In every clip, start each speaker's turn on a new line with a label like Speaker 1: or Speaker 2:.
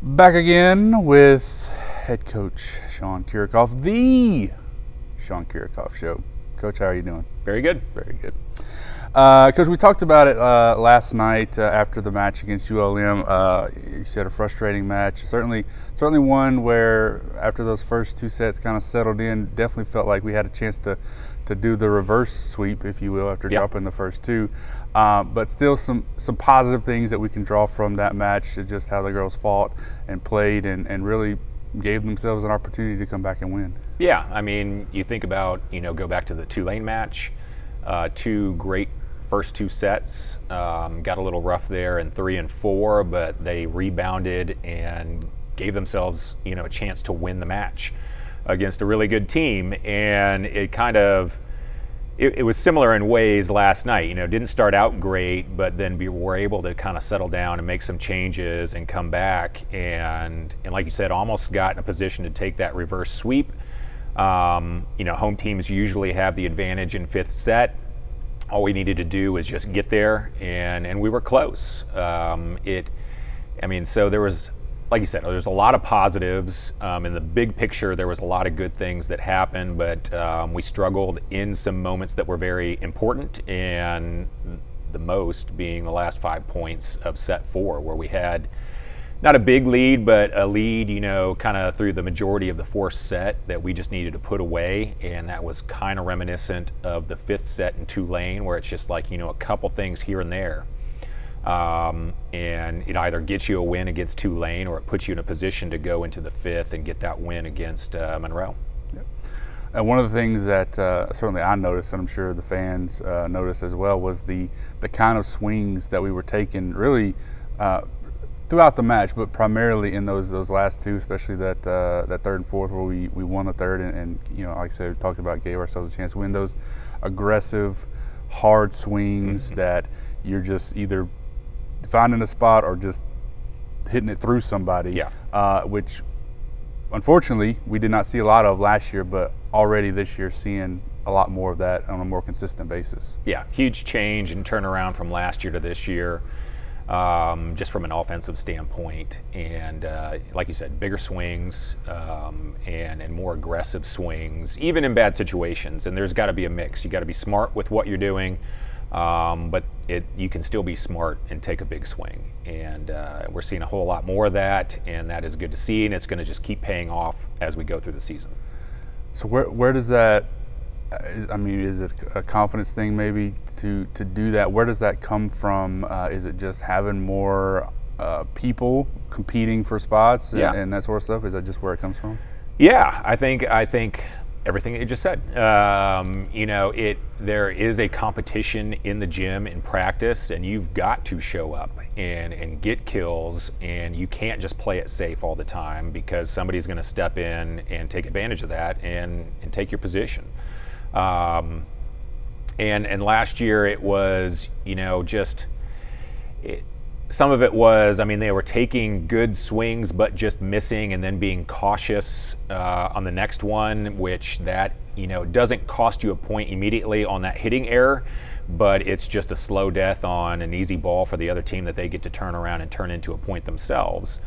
Speaker 1: Back again with head coach Sean Kiracofe, the Sean Kiracofe Show. Coach, how are you doing?
Speaker 2: Very good.
Speaker 1: Very good. Coach, we talked about it last night after the match against ULM. You said a frustrating match. Certainly one where after those first two sets kind of settled in, definitely felt like we had a chance to do the reverse sweep, if you will, after dropping the first two. But still some positive things that we can draw from that match, just how the girls fought and played and really gave themselves an opportunity to come back and win.
Speaker 2: Yeah, I mean, you think about, go back to the Tulane match, two great first two sets, got a little rough there in 3 and 4, but they rebounded and gave themselves, a chance to win the match against a really good team. And it kind of, it was similar in ways last night. Didn't start out great, but then we were able to kind of settle down and make some changes and come back. And like you said, almost got in a position to take that reverse sweep. Home teams usually have the advantage in 5th set. All we needed to do was just get there, and we were close. So there was, like you said, there's a lot of positives. In the big picture, there was a lot of good things that happened, but we struggled in some moments that were very important, and the most being the last 5 points of set 4, where we had not a big lead, but a lead, kind of through the majority of the 4th set that we just needed to put away. And that was kind of reminiscent of the 5th set in Tulane, where it's just like, a couple things here and there. And it either gets you a win against Tulane or it puts you in a position to go into the 5th and get that win against Monroe.
Speaker 1: Yep. And one of the things that certainly I noticed, and I'm sure the fans noticed as well, was the kind of swings that we were taking really throughout the match, but primarily in those last two, especially that third and fourth where we won the third and like I said, we talked about, gave ourselves a chance to win. Those aggressive, hard swings that you're just either finding a spot or just hitting it through somebody, which unfortunately we did not see a lot of last year, but already this year seeing a lot more of that on a more consistent basis.
Speaker 2: Yeah, huge change and turnaround from last year to this year. Just from an offensive standpoint, and like you said, bigger swings and more aggressive swings, even in bad situations. And there's got to be a mix. You got to be smart with what you're doing, but you can still be smart and take a big swing. And we're seeing a whole lot more of that, and that is good to see. And it's going to just keep paying off as we go through the season.
Speaker 1: So where does that? I mean, is it a confidence thing maybe to do that? Where does that come from? Is it just having more people competing for spots and that sort of stuff? Is that just where it comes from?
Speaker 2: Yeah, I think everything that you just said. There is a competition in the gym in practice, and you've got to show up and get kills, and you can't just play it safe all the time because somebody's going to step in and take advantage of that and take your position. And last year it was, some of it was, they were taking good swings but just missing and then being cautious on the next one, which that, doesn't cost you a point immediately on that hitting error, but it's just a slow death on an easy ball for the other team that they get to turn around and turn into a point themselves.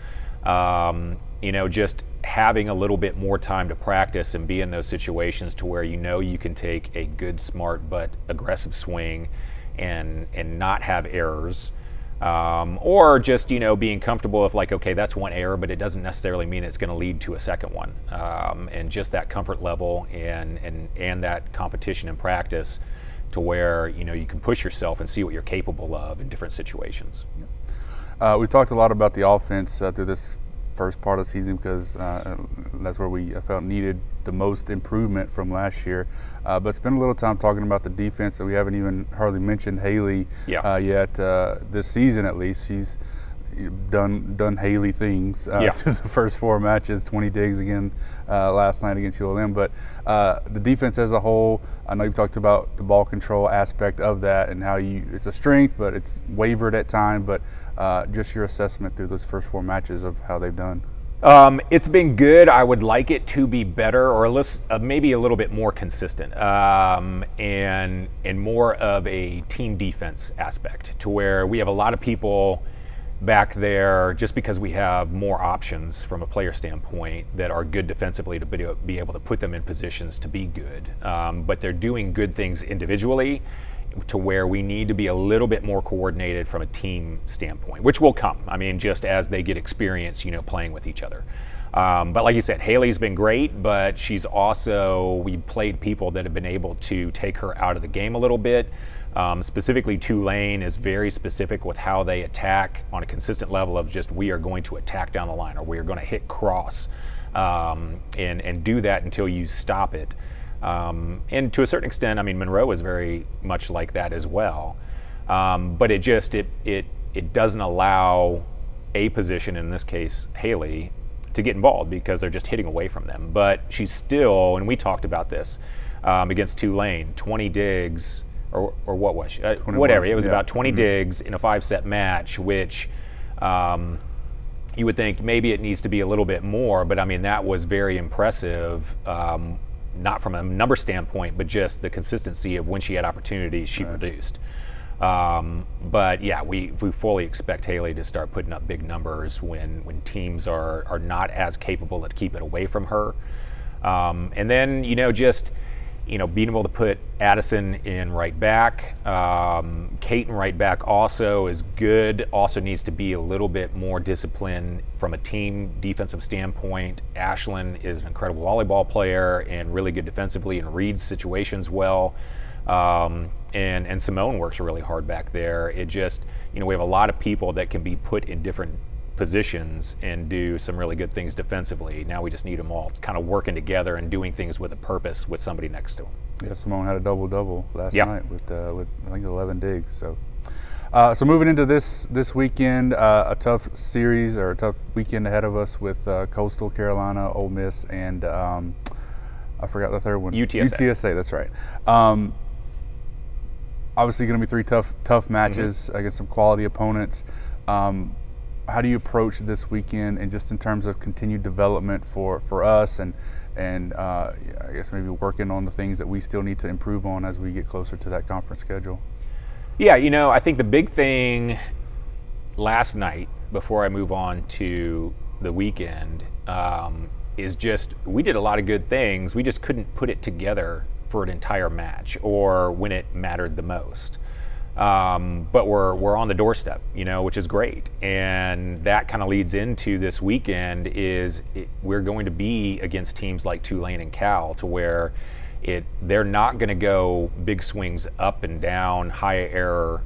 Speaker 2: Just having a little bit more time to practice and be in those situations to where you can take a good, smart, but aggressive swing and not have errors. Or just, being comfortable with like, okay, that's one error, but it doesn't necessarily mean it's going to lead to a second one. And just that comfort level and that competition in practice to where, you can push yourself and see what you're capable of in different situations.
Speaker 1: We talked a lot about the offense through this first part of the season because that's where we felt needed the most improvement from last year. But spend a little time talking about the defense, that we haven't even hardly mentioned Haley yet this season. At least she's done Haley things through the first 4 matches, 20 digs again last night against ULM. But the defense as a whole, I know you've talked about the ball control aspect of that and how it's a strength, but it's wavered at times. But just your assessment through those first 4 matches of how they've done.
Speaker 2: It's been good. I would like it to be better, or maybe a little bit more consistent, and more of a team defense aspect, to where we have a lot of people back there just because we have more options from a player standpoint that are good defensively to be able to put them in positions to be good. But they're doing good things individually to where we need to be a little bit more coordinated from a team standpoint, which will come. I mean, just as they get experience, playing with each other. But like you said, Haley's been great, but she's also, we've played people that have been able to take her out of the game a little bit. Specifically, Tulane is very specific with how they attack on a consistent level of just, we are going to attack down the line, or we are going to hit cross, and do that until you stop it. And to a certain extent, I mean, Monroe is very much like that as well. But it doesn't allow a position, in this case, Haley, to get involved because they're just hitting away from them. But she's still, and we talked about this against Tulane, 20 digs, or what was she? Whatever. It was about 20 digs in a 5-set match, which you would think maybe it needs to be a little bit more. But I mean, that was very impressive. Not from a number standpoint, but just the consistency of when she had opportunities, she produced. But yeah, we fully expect Haley to start putting up big numbers when teams are not as capable to keep it away from her. And then, just, being able to put Addison in right back. Kate in right back also is good, also needs to be a little bit more disciplined from a team defensive standpoint. Ashlyn is an incredible volleyball player and really good defensively and reads situations well. And Simone works really hard back there. It just, we have a lot of people that can be put in different positions and do some really good things defensively. Now we just need them all kind of working together and doing things with a purpose with somebody next to them.
Speaker 1: Yeah, Simone had a double-double last night with I think 11 digs. So moving into this weekend, a tough series or a tough weekend ahead of us with Coastal Carolina, Ole Miss, and I forgot the third one.
Speaker 2: UTSA.
Speaker 1: UTSA, that's right. Obviously going to be three tough matches against some quality opponents. How do you approach this weekend, and just in terms of continued development for us, and I guess maybe working on the things that we still need to improve on as we get closer to that conference schedule?
Speaker 2: Yeah, I think the big thing last night, before I move on to the weekend, is just we did a lot of good things. We just couldn't put it together for an entire match or when it mattered the most. But we're on the doorstep, which is great. And that kind of leads into this weekend we're going to be against teams like Tulane and Cal, to where they're not going to go big swings up and down, high error,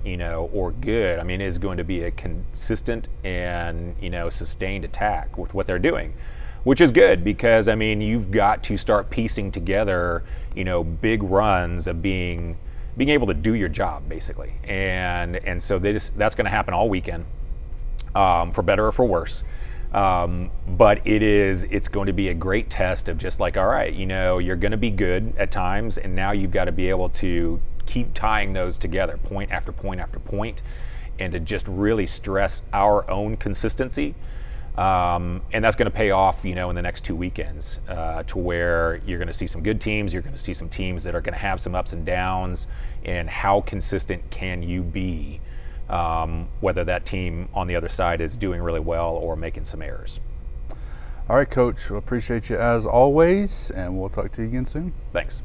Speaker 2: or good. I mean, it's going to be a consistent and, sustained attack with what they're doing, which is good because, I mean, you've got to start piecing together, big runs of being able to do your job, basically. And so that's going to happen all weekend, for better or for worse. But it's going to be a great test of just like, all right, you're going to be good at times, and now you've got to be able to keep tying those together, point after point after point, and to just really stress our own consistency. And that's going to pay off, in the next 2 weekends, to where you're going to see some good teams, you're going to see some teams that are going to have some ups and downs, and how consistent can you be, whether that team on the other side is doing really well or making some errors.
Speaker 1: All right, Coach, we appreciate you as always, and we'll talk to you again soon.
Speaker 2: Thanks.